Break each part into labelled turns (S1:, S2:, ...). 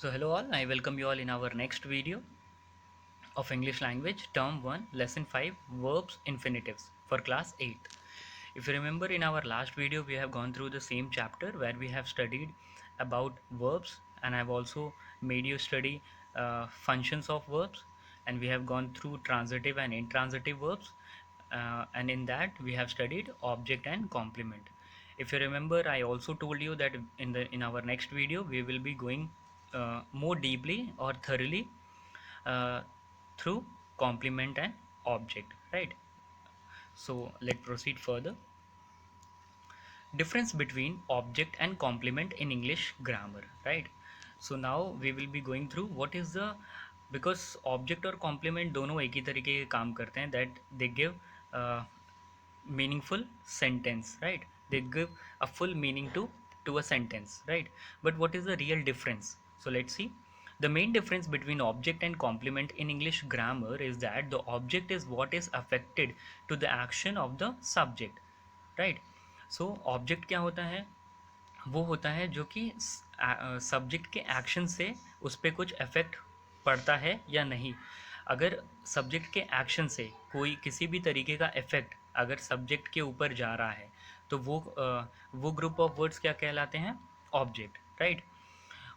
S1: So hello all, I welcome you all in our next video of English language term 1 lesson 5 verbs infinitives for class 8th. If you remember in our last video we have gone through the same chapter where we have studied about verbs, and I've also made you study functions of verbs, and we have gone through transitive and intransitive verbs, and in that we have studied object and complement. If you remember, I also told you that in our next video we will be going more deeply or thoroughly uh, through complement and object, right? So let's proceed further. Difference between object and complement in English grammar, right? So now we will be going through what is the, because object और complement दोनों एक ही तरीके के काम करते हैं, that they give meaningful sentence, right? They give a full meaning to a sentence, right? But what is the real difference? So let's see. The main difference between object and complement in English grammar is that the object is what is affected to the action of the subject, right? So object क्या होता है? वो होता है जो कि subject के action से उस पर कुछ इफेक्ट पड़ता है या नहीं. अगर सब्जेक्ट के एक्शन से कोई किसी भी तरीके का इफेक्ट अगर सब्जेक्ट के ऊपर जा रहा है तो वो ग्रुप ऑफ वर्ड्स क्या कहलाते हैं? Object, right?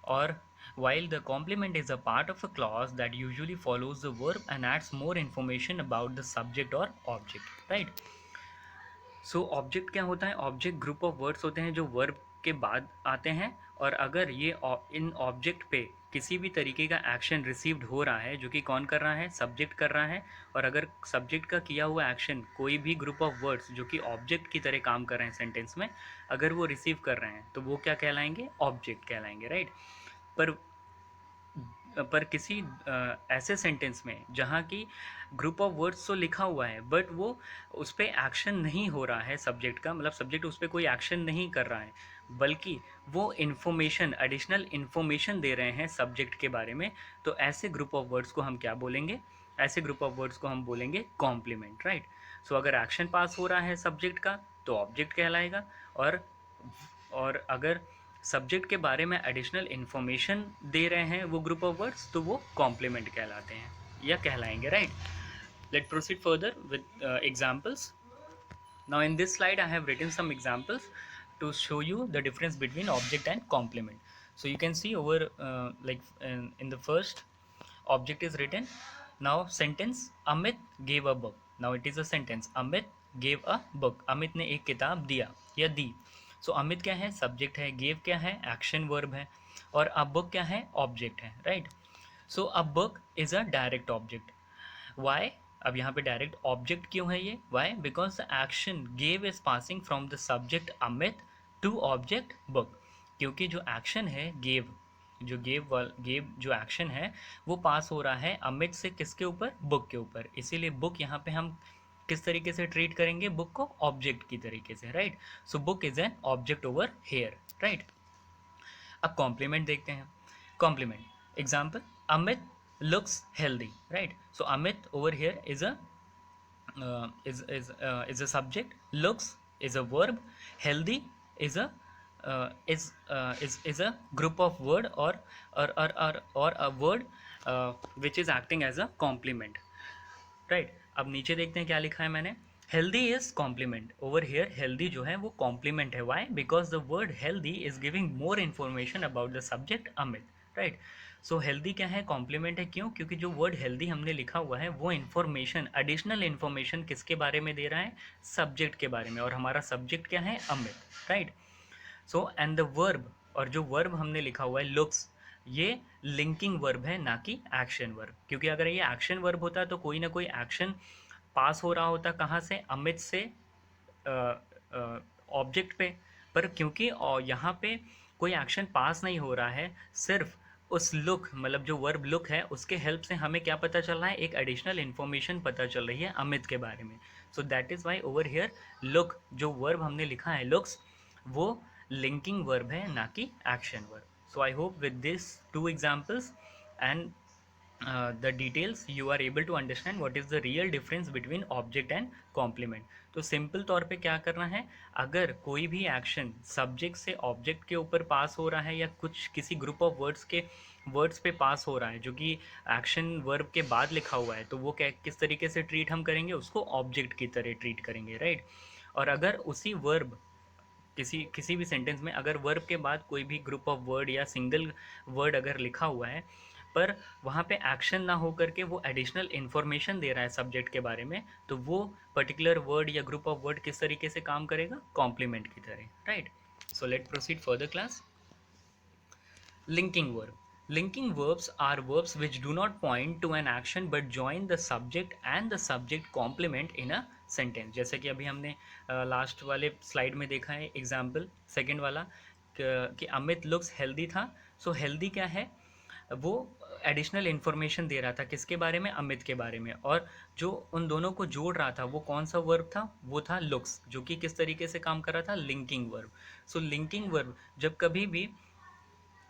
S1: और while the complement is a part of a clause that usually follows the verb and adds more information about the subject or object, right? So object क्या होता है? Object group of words होते हैं जो verb के बाद आते हैं, और अगर ये इन ऑब्जेक्ट पे किसी भी तरीके का एक्शन रिसीव्ड हो रहा है, जो कि कौन कर रहा है? सब्जेक्ट कर रहा है. और अगर सब्जेक्ट का किया हुआ एक्शन कोई भी ग्रुप ऑफ वर्ड्स जो कि ऑब्जेक्ट की तरह काम कर रहे हैं सेंटेंस में, अगर वो रिसीव कर रहे हैं तो वो क्या कहलाएंगे? ऑब्जेक्ट कहलाएंगे, राइट? पर किसी ऐसे सेंटेंस में जहाँ की ग्रुप ऑफ वर्ड्स तो लिखा हुआ है बट वो उस पर एक्शन नहीं हो रहा है सब्जेक्ट का, मतलब सब्जेक्ट उस पर कोई एक्शन नहीं कर रहा है, बल्कि वो इन्फॉर्मेशन, एडिशनल इन्फॉर्मेशन दे रहे हैं सब्जेक्ट के बारे में, तो ऐसे ग्रुप ऑफ वर्ड्स को हम क्या बोलेंगे? ऐसे ग्रुप ऑफ वर्ड्स को हम बोलेंगे कॉम्प्लीमेंट, राइट? सो अगर एक्शन पास हो रहा है सब्जेक्ट का तो ऑब्जेक्ट कहलाएगा, और अगर सब्जेक्ट के बारे में एडिशनल इन्फॉर्मेशन दे रहे हैं वो ग्रुप ऑफ वर्ड्स तो वो कॉम्प्लीमेंट कहलाते हैं या कहलाएंगे, right? Let proceed further with examples. Now in this slide I have written some examples to show you the difference between object and complement. So you can see over in the first object is written. Now sentence, Amit gave a book. Now it is a sentence, Amit gave a book. Amit ने एक किताब दिया या दी. So Amit क्या है? Subject है. Gave क्या है? एक्शन वर्ब है. और अ बुक क्या है? ऑब्जेक्ट है, right? So a book is a direct object. Why? अब यहाँ पे डायरेक्ट ऑब्जेक्ट क्यों है ये? Why? Because the action gave is passing from the subject Amit to object book. क्योंकि जो एक्शन है गेव, जो गेव जो एक्शन है वो पास हो रहा है अमित से किसके ऊपर? बुक के ऊपर. इसीलिए बुक यहाँ पे हम किस तरीके से ट्रीट करेंगे? बुक को ऑब्जेक्ट की तरीके से, right? So book is an object over here, right? अब कॉम्प्लीमेंट देखते हैं. Complement example, Amit looks healthy, right? So Amit over here is a is a subject, looks is a verb, healthy is a is a group of word or a word which is acting as a complement, right? अब नीचे देखते हैं क्या लिखा है मैंने. Healthy is complement. Over here healthy जो है वो कॉम्प्लीमेंट है. Why? Because the word healthy is giving more information about the subject Amit, right? So healthy क्या है? कॉम्प्लीमेंट है. क्यों? क्योंकि जो वर्ड हेल्दी हमने लिखा हुआ है वो इन्फॉर्मेशन, एडिशनल इन्फॉर्मेशन किसके बारे में दे रहा है? सब्जेक्ट के बारे में. और हमारा सब्जेक्ट क्या है? Amit, right? So and the verb, और जो वर्ब हमने लिखा हुआ है लुक्स, ये लिंकिंग वर्ब है ना कि एक्शन वर्ब. क्योंकि अगर ये एक्शन वर्ब होता तो कोई ना कोई एक्शन पास हो रहा होता. कहाँ से? अमित से ऑब्जेक्ट पे. पर क्योंकि यहाँ पे कोई एक्शन पास नहीं हो रहा है, सिर्फ उस लुक, मतलब जो वर्ब लुक है उसके हेल्प से हमें क्या पता चल रहा है? एक एडिशनल इन्फॉर्मेशन पता चल रही है अमित के बारे में. So that is why over here look, जो वर्ब हमने लिखा है लुक्स, वो लिंकिंग वर्ब है ना कि action verb. So I hope with this two examples and the details you are able to understand what is the real difference between object and complement. तो simple तौर पे क्या करना है, अगर कोई भी एक्शन सब्जेक्ट से ऑब्जेक्ट के ऊपर पास हो रहा है या कुछ किसी ग्रुप ऑफ वर्ड्स के वर्ड्स पे पास हो रहा है जो कि एक्शन वर्ब के बाद लिखा हुआ है, तो वो क्या किस तरीके से ट्रीट हम करेंगे, उसको ऑब्जेक्ट की तरह ट्रीट करेंगे, राइट। और अगर उसी वर्ब किसी किसी भी सेंटेंस में अगर वर्ब के बाद कोई भी ग्रुप ऑफ वर्ड या सिंगल वर्ड अगर लिखा हुआ है पर वहाँ पे एक्शन ना हो करके वो एडिशनल इन्फॉर्मेशन दे रहा है सब्जेक्ट के बारे में, तो वो पर्टिकुलर वर्ड या ग्रुप ऑफ वर्ड किस तरीके से काम करेगा, कॉम्प्लीमेंट की तरह, right. So let proceed further class. Linking verb. Linking verbs are verbs which do not point to an action but join the subject and the subject complement in a sentence. जैसे कि अभी हमने last वाले slide में देखा है example second वाला कि अमित लुक्स हेल्दी था। सो हेल्दी क्या है, वो एडिशनल इन्फॉर्मेशन दे रहा था किसके बारे में, अमित के बारे में। और जो उन दोनों को जोड़ रहा था वो कौन सा वर्ब था, वो था लुक्स, जो कि किस तरीके से काम कर रहा था, लिंकिंग वर्ब। सो लिंकिंग वर्ब जब कभी भी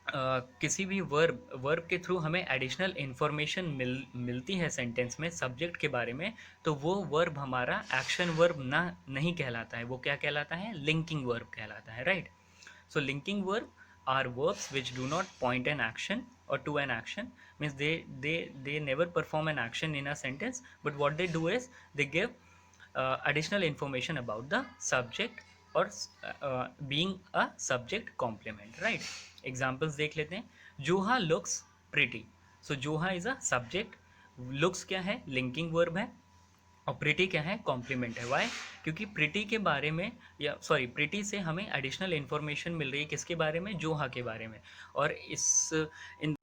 S1: किसी भी वर्ब के थ्रू हमें एडिशनल इन्फॉर्मेशन मिलती है सेंटेंस में सब्जेक्ट के बारे में, तो वो वर्ब हमारा एक्शन वर्ब ना नहीं कहलाता है, वो क्या कहलाता है, लिंकिंग वर्ब कहलाता है, right. So linking verb are verbs which do not point an action or to an action, means they never perform an action in a sentence, but what they do is they give additional information about the subject और being a subject complement, right। Examples देख लेते हैं। जोहा looks pretty. सो जोहा is a subject, looks क्या है, linking verb है, और प्रिटी क्या है, कॉम्प्लीमेंट है। वाई, क्योंकि प्रिटी के बारे में या सॉरी प्रिटी से हमें एडिशनल इन्फॉर्मेशन मिल रही है किसके बारे में, जोहा के बारे में। और इस इन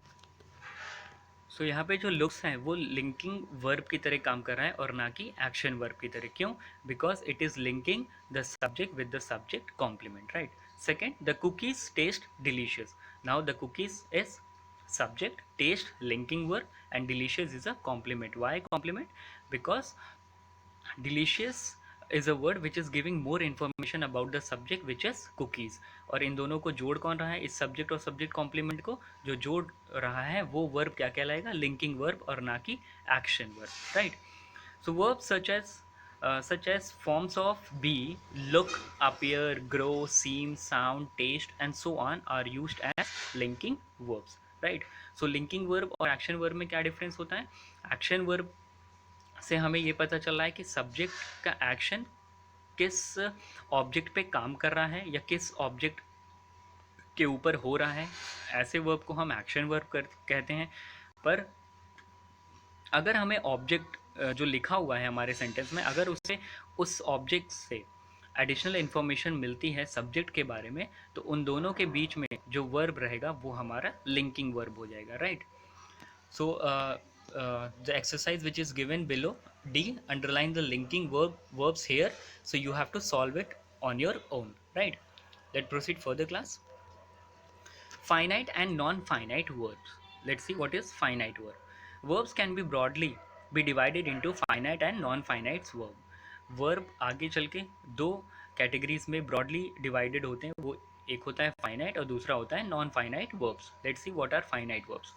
S1: सो यहाँ पे जो लुक्स हैं वो लिंकिंग वर्ब की तरह काम कर रहा है और ना कि एक्शन वर्ब की तरह। क्यों, because it is linking the subject with the subject complement, right. Second, the cookies taste delicious. Now the cookies is subject, taste linking verb, and delicious is a complement. Why complement? Because delicious is a word which is giving more information about the subject which is cookies। और इन दोनों को जोड़ कौन रहा है, इस subject और subject complement को जो जोड़ रहा है वो वर्ब क्या कहलाएगा, लिंकिंग वर्ब और ना कि action verb, right. So verb such as forms of be, look, appear, grow, seem, sound, taste and so on are used as linking verbs, right। so linking verb और action verb में क्या difference होता है, action verb से हमें ये पता चल रहा है कि सब्जेक्ट का एक्शन किस ऑब्जेक्ट पे काम कर रहा है या किस ऑब्जेक्ट के ऊपर हो रहा है, ऐसे वर्ब को हम एक्शन वर्ब कहते हैं। पर अगर हमें ऑब्जेक्ट जो लिखा हुआ है हमारे सेंटेंस में, अगर उससे उस ऑब्जेक्ट से एडिशनल इन्फॉर्मेशन मिलती है सब्जेक्ट के बारे में, तो उन दोनों के बीच में जो वर्ब रहेगा वो हमारा लिंकिंग वर्ब हो जाएगा, right. So the exercise which is given below, D, underline the linking verbs here. So you have to solve it on your own, right? Let's proceed further, class. Finite and non-finite verbs. Let's see what is finite verb. Verbs can be broadly be divided into finite and non-finite verb. Verb आगे चल के दो categories में broadly divided होते हैं, वो एक होता है फाइनाइट और दूसरा होता है non finite verbs. Let's see what are finite verbs.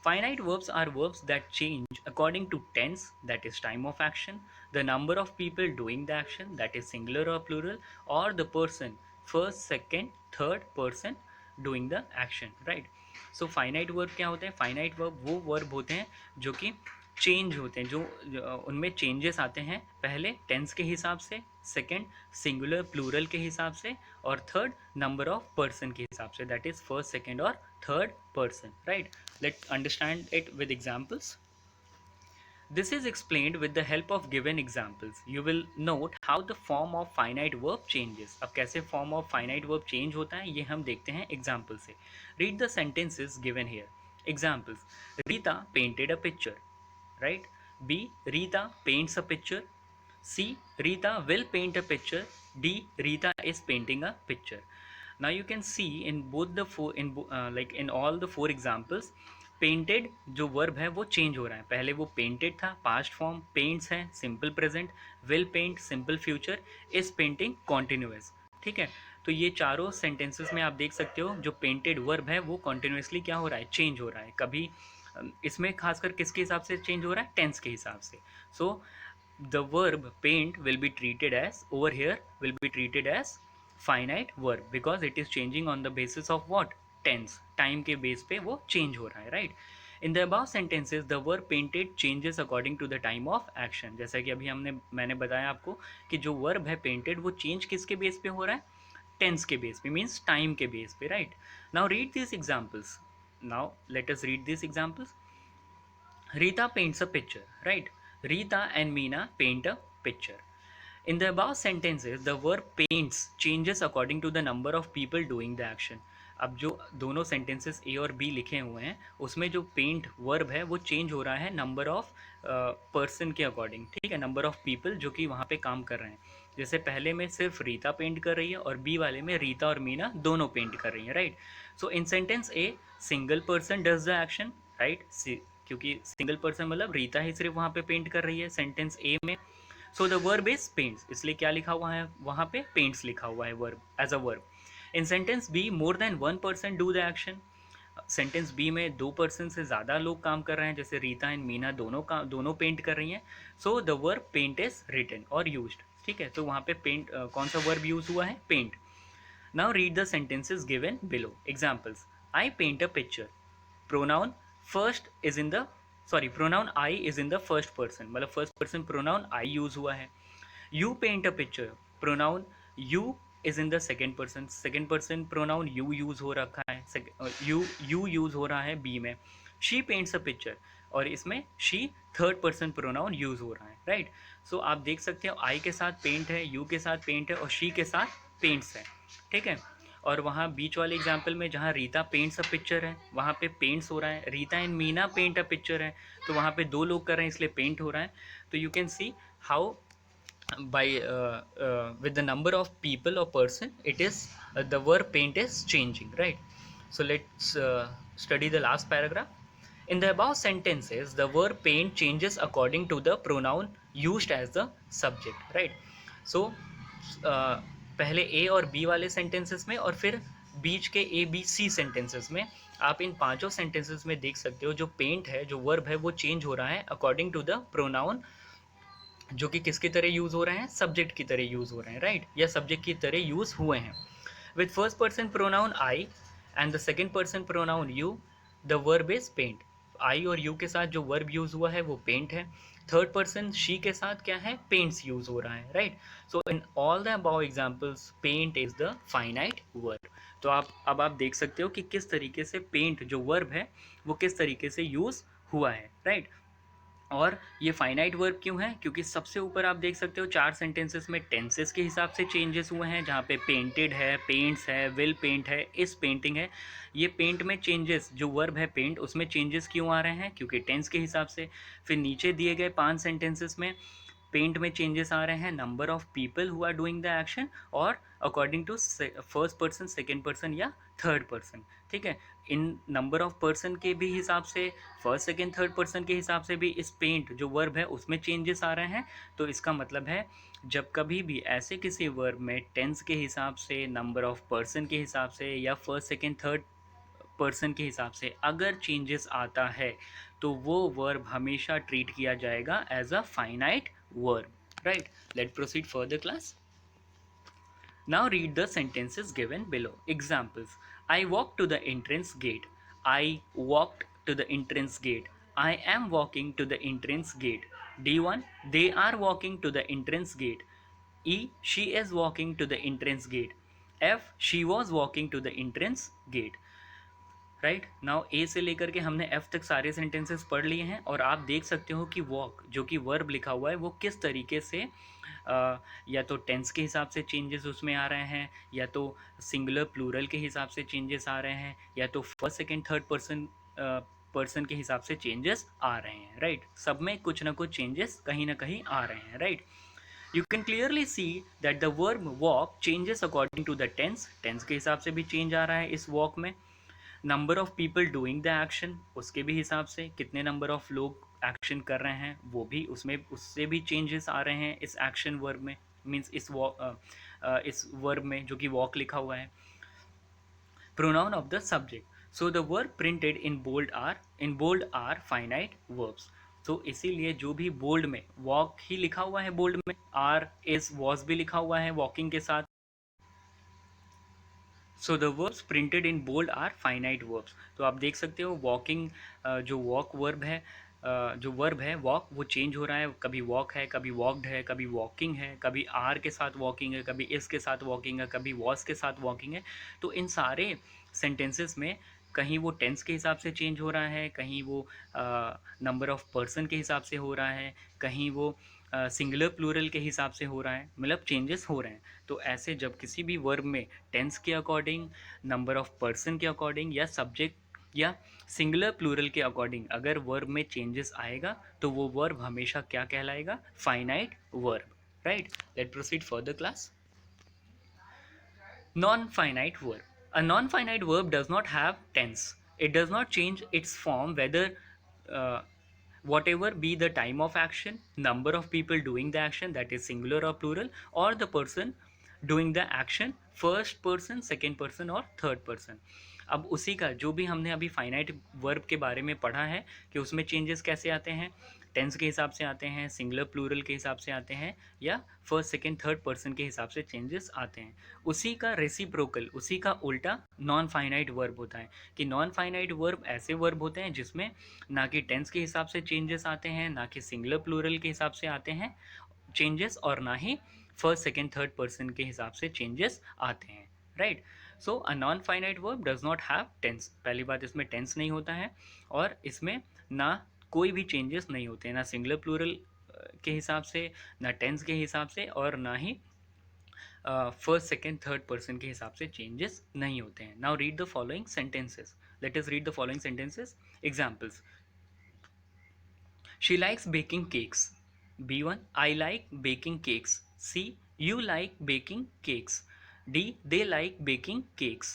S1: Finite verbs are verbs that change according to tense, that is time of action, the number of people doing the action, that is singular or plural, or the person, first, second, third person doing the action, right। so finite verb क्या होते हैं, finite verb वो verb होते हैं जो कि change होते हैं, जो उनमें चेंजेस आते हैं, पहले टेंस के हिसाब से, सेकंड सिंगुलर प्लूरल के हिसाब से, और थर्ड नंबर ऑफ पर्सन के हिसाब से, दैट इज फर्स्ट, सेकंड और third person, right. Let understand it with examples. This is explained with the help of given examples. You will note how the form of finite verb changes. अब कैसे form of finite verb change होता है ये हम देखते हैं example से। Read the sentences given here. Examples: Rita painted a picture. Right? B. Rita paints a picture. C. Rita will paint a picture. D. Rita is painting a picture. Now you can see in both the four like in all the four examples, painted जो verb है वो change हो रहा है। पहले वो painted था past form, paints है simple present, will paint simple future, is painting continuous, ठीक है। तो ये चारों सेंटेंसेस में आप देख सकते हो जो पेंटेड वर्ब है वो कॉन्टिन्यूसली क्या हो रहा है, चेंज हो रहा है। कभी इसमें खासकर किसके हिसाब से चेंज हो रहा है, टेंस के हिसाब से. सो the verb paint will be treated as, over here will be treated as finite verb because it is changing on the basis of what, tense, time के base पे वो change हो रहा है, right. In the above sentences the verb painted changes according to the time of action. जैसा कि अभी मैंने बताया आपको कि जो verb है painted वो change किसके base पे हो रहा है, tense के base पे, means time के base पे, right. Now read these examples. Now let us read these examples. Rita paints a picture, right. Rita and Meena paint a picture. In the above sentences, the verb paints changes according to the number of people doing the action. अब जो दोनों sentences ए और B लिखे हुए हैं उसमें जो paint verb है वो चेंज हो रहा है नंबर ऑफ पर्सन के अकॉर्डिंग, ठीक है, नंबर ऑफ पीपल जो कि वहाँ पे काम कर रहे हैं. जैसे पहले में सिर्फ रीता पेंट कर रही है और बी वाले में रीता और मीना दोनों पेंट कर रही हैं, right. So in sentence a single person does the action, right, क्योंकि सिंगल पर्सन मतलब रीता ही सिर्फ वहाँ पे पेंट कर रही है सेंटेंस ए में. सो द वर्ब इज पेंट्स, इसलिए क्या लिखा हुआ है वहाँ पे, पेंट्स लिखा हुआ है verb as a verb. In sentence B more than one person do the action. Sentence B में दो पर्सन से ज़्यादा लोग काम कर रहे हैं, जैसे रीता एंड मीना दोनों पेंट कर रही हैं. So the verb paint is written और यूज्ड, ठीक है. तो वहाँ पे पेंट कौन सा वर्ब यूज हुआ है, paint. Now read the sentences given below. Examples. I paint a picture. Pronoun first is in the pronoun I is in the first person, मतलब first person pronoun I use हुआ है. You paint a picture. Pronoun you is in the second person pronoun you use हो रखा है, you use हो रहा है B में. शी पेंट्स अ पिक्चर और इसमें she third person pronoun use हो रहा है, राइट. सो आप देख सकते हो आई के साथ पेंट है, यू के साथ पेंट है और शी के साथ पेंट्स है, ठीक है. और वहाँ बीच वाले एग्जाम्पल में जहाँ रीता पेंट्स अ पिक्चर है वहाँ पे पेंट्स हो रहा है, Rita and Meena paint a picture है तो वहाँ पे दो लोग कर रहे हैं इसलिए पेंट हो रहा है. तो you can see how by with the number of people or person it is the verb paint is changing, right. So let's study the last paragraph. In the above sentences the verb paint changes according to the pronoun used as the subject, right. So पहले ए और B वाले sentences में और फिर बीच के A B C sentences में आप इन पांचों सेंटेंसेस में देख सकते हो जो पेंट है, जो वर्ब है वो चेंज हो रहा है अकॉर्डिंग टू द प्रोनाउन जो कि किसकी तरह यूज हो रहे हैं, सब्जेक्ट की तरह यूज हो रहे हैं, राइट, या सब्जेक्ट की तरह यूज हुए हैं. With first person pronoun I and the second person pronoun you the verb is paint. I और यू के साथ जो वर्ब यूज हुआ है वो पेंट है. थर्ड पर्सन शी के साथ क्या है, पेंट्स यूज हो रहा है, right. So in all the above examples paint is the finite verb. तो आप देख सकते हो कि किस तरीके से पेंट जो वर्ब है वो किस तरीके से यूज हुआ है, राइट. और ये फाइनाइट वर्ब क्यों है, क्योंकि सबसे ऊपर आप देख सकते हो चार सेंटेंसेस में टेंसेस के हिसाब से चेंजेस हुए हैं, जहाँ पे पेंटेड है, पेंट्स है, विल पेंट है, इस पेंटिंग है. ये पेंट में चेंजेस जो वर्ब है पेंट उसमें चेंजेस क्यों आ रहे हैं, क्योंकि टेंस के हिसाब से. फिर नीचे दिए गए 5 सेंटेंसेस में पेंट में चेंजेस आ रहे हैं number of people who are doing the action और according to first person, second person या थर्ड पर्सन, ठीक है. इन नंबर ऑफ पर्सन के भी हिसाब से, फर्स्ट सेकेंड थर्ड पर्सन के हिसाब से भी इस पेंट जो वर्ब है उसमें चेंजेस आ रहे हैं. तो इसका मतलब है जब कभी भी ऐसे किसी वर्ब में टेंस के हिसाब से, नंबर ऑफ पर्सन के हिसाब से या फर्स्ट सेकेंड थर्ड पर्सन के हिसाब से अगर चेंजेस आता है तो वो वर्ब हमेशा ट्रीट किया जाएगा as a finite verb, right. Let proceed further class. Now read the sentences given below. Examples. I walked to the entrance gate. I walked to the entrance gate. I am walking to the entrance gate. D1. They are walking to the entrance gate. E. She is walking to the entrance gate. F. She was walking to the entrance gate. Right. Now A से लेकर के हमने F तक सारे sentences पढ़ लिए हैं और आप देख सकते हो कि वॉक जो कि वर्ब लिखा हुआ है वो किस तरीके से या तो टेंस के हिसाब से चेंजेस उसमें आ रहे हैं, या तो सिंगुलर प्लूरल के हिसाब से चेंजेस आ रहे हैं, या तो फर्स्ट सेकेंड थर्ड पर्सन के हिसाब से चेंजेस आ रहे हैं, राइट. सब में कुछ ना कुछ चेंजेस कहीं ना कहीं आ रहे हैं, right. You can clearly see that the verb walk changes according to the tense. Tense के हिसाब से भी चेंज आ रहा है इस वॉक में. Number of people doing the action, उसके भी हिसाब से कितने नंबर ऑफ लोग एक्शन कर रहे हैं वो भी उसमें उससे भी चेंजेस आ रहे हैं इस एक्शन वर्ब में, मीन्स इस वर्ब में जो कि वॉक लिखा हुआ है. Pronoun of the subject. So the verb printed in bold are finite verbs. तो इसीलिए जो भी बोल्ड में वॉक ही लिखा हुआ है, बोल्ड में आर इज वॉज भी लिखा हुआ है वॉकिंग के साथ। So the verbs printed in bold are finite verbs. तो आप देख सकते हो वॉकिंग, जो वॉक वर्ब है, जो वर्ब है वॉक, वो चेंज हो रहा है, कभी वॉक है, कभी वॉकड है, कभी वॉकिंग है, कभी आर के साथ वॉकिंग है, कभी इस के साथ वॉकिंग है, कभी वॉस के साथ वॉकिंग है। तो इन सारे सेंटेंसेस में कहीं वो टेंस के हिसाब से चेंज हो रहा है, कहीं वो नंबर ऑफ पर्सन के हिसाब से हो रहा है, कहीं वो सिंगुलर प्लूरल के हिसाब से हो रहा है, मतलब चेंजेस हो रहे हैं। तो ऐसे जब किसी भी वर्ब में टेंस के अकॉर्डिंग, नंबर ऑफ पर्सन के अकॉर्डिंग, या सब्जेक्ट या सिंगुलर प्लूरल के अकॉर्डिंग अगर वर्ब में चेंजेस आएगा तो वो वर्ब हमेशा क्या कहलाएगा? Finite verb, right. Let proceed further class. Non-finite verb. A non-finite verb does not have tense. It does not change its form whether uh, whatever be the time of action, number of people doing the action, that is singular or plural, or the person doing the action, first person, second person और third person. अब उसी का जो भी हमने अभी finite verb के बारे में पढ़ा है कि उसमें चेंजेस कैसे आते हैं, टेंस के हिसाब से आते हैं, सिंगुलर प्लूरल के हिसाब से आते हैं, या फर्स्ट सेकंड थर्ड पर्सन के हिसाब से चेंजेस आते हैं। उसी का रेसिप्रोकल, उसी का उल्टा नॉन फाइनाइट वर्ब होता है कि नॉन फाइनाइट वर्ब ऐसे वर्ब होते हैं जिसमें ना कि टेंस के हिसाब से चेंजेस आते हैं, ना कि सिंगुलर प्लूरल के हिसाब से आते हैं चेंजेस, और ना ही फर्स्ट सेकंड थर्ड पर्सन के हिसाब से चेंजेस आते हैं, right. So a non finite verb does not have tense. पहली बात, इसमें टेंस नहीं होता है, और इसमें ना कोई भी चेंजेस नहीं होते हैं, ना सिंगुलर प्लूरल के हिसाब से, ना टेंस के हिसाब से, और ना ही फर्स्ट सेकेंड थर्ड पर्सन के हिसाब से चेंजेस नहीं होते हैं। Now read the following sentences. Let us read the following sentences. Examples. She likes baking cakes. B1, I like baking cakes. C, you like baking cakes. D, they like baking cakes.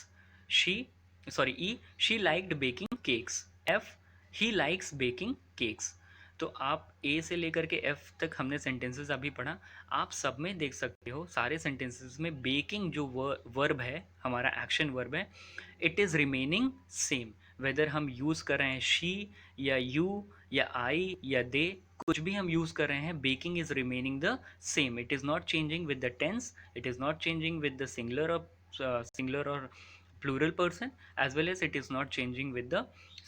S1: E, she liked baking cakes. F, he likes baking cakes. तो आप ए से लेकर के F तक हमने sentences अभी पढ़ा। आप सब में देख सकते हो, सारे सेंटेंसेस में बेकिंग जो वर्ब है, हमारा एक्शन वर्ब है, it is remaining same. Whether हम यूज़ कर रहे हैं शी या यू या आई या दे, कुछ भी हम यूज़ कर रहे हैं, baking is remaining the same. It is not changing with the tense, it is not changing with the singular और plural person, as well as it is not changing with the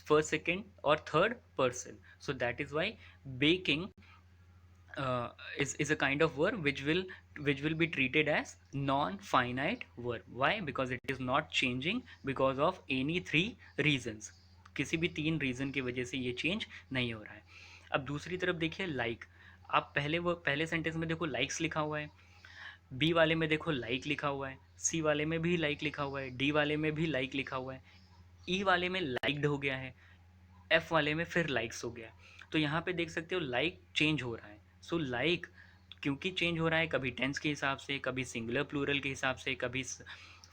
S1: first, second or third person. So that is why baking is a kind of verb which will be treated as non-finite verb. Why? Because it is not changing because of any three reasons. किसी भी तीन reason की वजह से ये change नहीं हो रहा है। अब दूसरी तरफ देखिए लाइक। आप पहले सेंटेंस में देखो लाइक्स लिखा हुआ है, बी वाले में देखो लाइक लिखा हुआ है, सी वाले में भी लाइक लिखा हुआ है, डी वाले में भी लाइक लिखा हुआ है, ई वाले में लाइक्ड हो गया है, एफ वाले में फिर लाइक्स हो गया। तो यहाँ पे देख सकते हो लाइक चेंज हो रहा है। सो लाइक क्योंकि चेंज हो रहा है, कभी टेंस के हिसाब से, कभी सिंगुलर प्लूरल के हिसाब से, कभी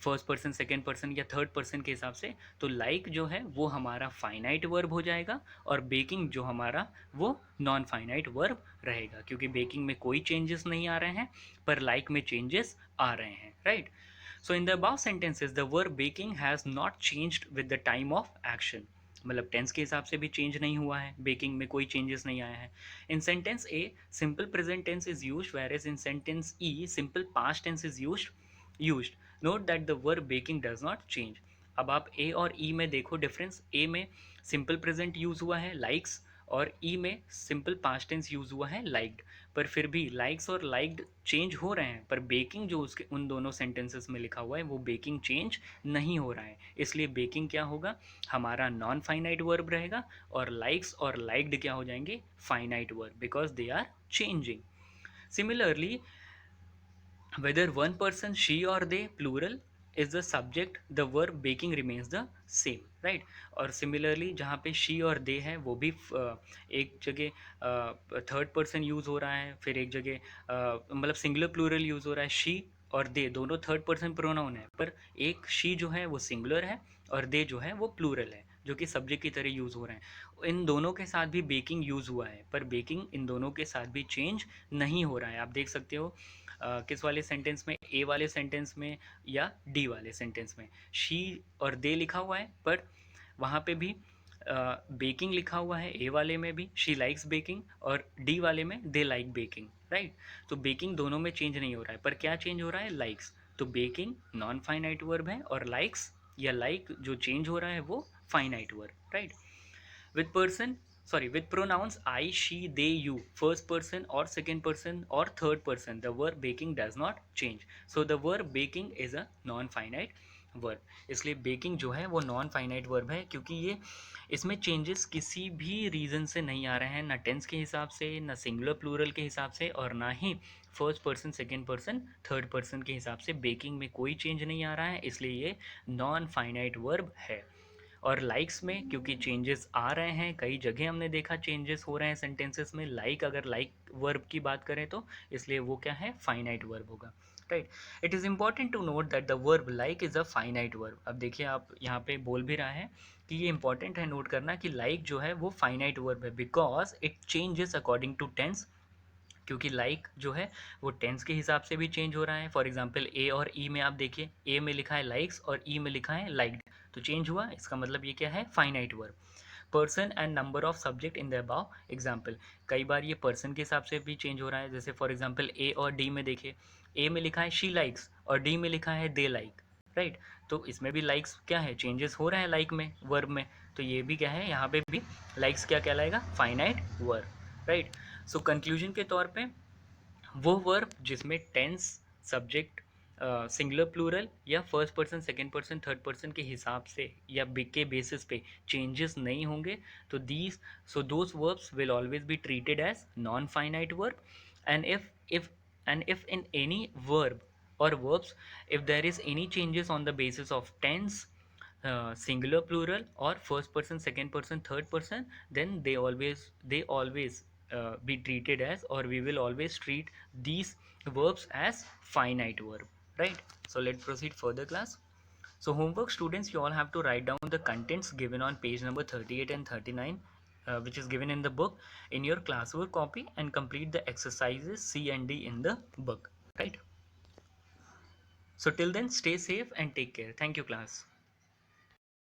S1: फर्स्ट पर्सन, सेकेंड पर्सन या थर्ड पर्सन के हिसाब से, तो लाइक जो है वो हमारा फाइनाइट वर्ब हो जाएगा, और बेकिंग जो हमारा वो नॉन फाइनाइट वर्ब रहेगा, क्योंकि बेकिंग में कोई चेंजेस नहीं आ रहे हैं पर लाइक में चेंजेस आ रहे हैं, right. So in the above sentences the verb baking has not changed with the time of action. मतलब टेंस के हिसाब से भी चेंज नहीं हुआ है, बेकिंग में कोई चेंजेस नहीं आया है। In sentence a simple present tense is used, whereas in sentence E simple past tense is used. Note that the verb baking does not change. अब आप ए और ई में देखो डिफरेंस। ए में सिंपल प्रेजेंट यूज हुआ है लाइक्स, और ई में सिंपल पास्ट टेंस यूज हुआ है लाइक्ड। पर फिर भी लाइक्स और लाइक्ड चेंज हो रहे हैं, पर बेकिंग जो उसके उन दोनों सेंटेंसेस में लिखा हुआ है वो बेकिंग चेंज नहीं हो रहा है। इसलिए बेकिंग क्या होगा? हमारा नॉन फाइनाइट वर्ब रहेगा, और लाइक्स और लाइक्ड क्या हो जाएंगे? Finite verb, because they are changing. Similarly whether one person, she or they, plural, is the subject, the verb baking remains the same, right। और सिमिलरली जहाँ पे she और they है वो भी एक जगह थर्ड पर्सन यूज़ हो रहा है, फिर एक जगह मतलब सिंगुलर प्लूरल यूज़ हो रहा है। she और they दोनों थर्ड पर्सन प्रोनाउन है, पर एक she जो है वो सिंगुलर है और they जो है वो प्लूरल है, जो कि सब्जेक्ट की तरह यूज़ हो रहे हैं। इन दोनों के साथ भी बेकिंग यूज़ हुआ है, पर बेकिंग इन दोनों के साथ भी चेंज नहीं हो रहा है। आप देख सकते हो किस वाले सेंटेंस में? ए वाले सेंटेंस में या डी वाले सेंटेंस में शी और दे लिखा हुआ है, पर वहाँ पे भी बेकिंग लिखा हुआ है, ए वाले में भी शी लाइक्स बेकिंग और डी वाले में दे लाइक बेकिंग, राइट। तो बेकिंग दोनों में चेंज नहीं हो रहा है, पर क्या चेंज हो रहा है, लाइक्स। तो बेकिंग नॉन फाइनाइट वर्ब है और लाइक्स या लाइक जो चेंज हो रहा है वो finite verb, right. with person with pronouns I, she, they, you, first person or second person or third person, the verb baking does not change. So the verb baking is a non finite verb. इसलिए baking जो है वो non finite verb है, क्योंकि ये इसमें changes किसी भी रीज़न से नहीं आ रहे हैं, ना टेंस के हिसाब से, ना सिंगुलर प्लूरल के हिसाब से, और ना ही first person second person third person के हिसाब से बेकिंग में कोई चेंज नहीं आ रहा है, इसलिए ये नॉन फाइनाइट वर्ब है। और लाइक्स में क्योंकि चेंजेस आ रहे हैं, कई जगह हमने देखा चेंजेस हो रहे हैं सेंटेंसेस में, अगर लाइक वर्ब की बात करें तो, इसलिए वो क्या है, फाइनाइट वर्ब होगा, right. It is important to note that the verb like is a finite verb. अब देखिए आप यहाँ पे बोल भी रहा है कि ये इंपॉर्टेंट है नोट करना कि लाइक जो है वो फाइनाइट वर्ब है, because it changes according to tense. क्योंकि लाइक जो है वो टेंस के हिसाब से भी चेंज हो रहा है। फॉर एग्जांपल ए और ई में आप देखिए, ए में लिखा है लाइक्स और ई में लिखा है लाइक्ड, तो चेंज हुआ, इसका मतलब ये क्या है, finite verb. Person and number of subject in the above example, कई बार ये पर्सन के हिसाब से भी चेंज हो रहा है। जैसे फॉर एग्जाम्पल ए और डी में देखिए, ए में लिखा है शी लाइक्स और डी में लिखा है दे लाइक, राइट। तो इसमें भी लाइक्स क्या है, चेंजेस हो रहे हैं लाइक में, वर्ब में। तो ये भी क्या है, यहाँ पे भी लाइक्स क्या कहलाएगा, finite verb, right. So conclusion के तौर पे वो वर्ब जिसमें टेंस, सब्जेक्ट, सिंगुलर प्लूरल या first person second person third person के हिसाब से या के बेसिस पे चेंजेस नहीं होंगे, तो these so those verbs will always be treated as non finite verb. And if in any verb or verbs, if there is any changes on the basis of tense, singular plural or first person second person third person, then they always be treated as, or we will always treat these verbs as finite verb, right. So let's proceed further, class. So homework, students, you all have to write down the contents given on page number 38 and 39, which is given in the book, in your classwork copy, and complete the exercises C and D in the book, right. So till then, stay safe and take care. Thank you, class.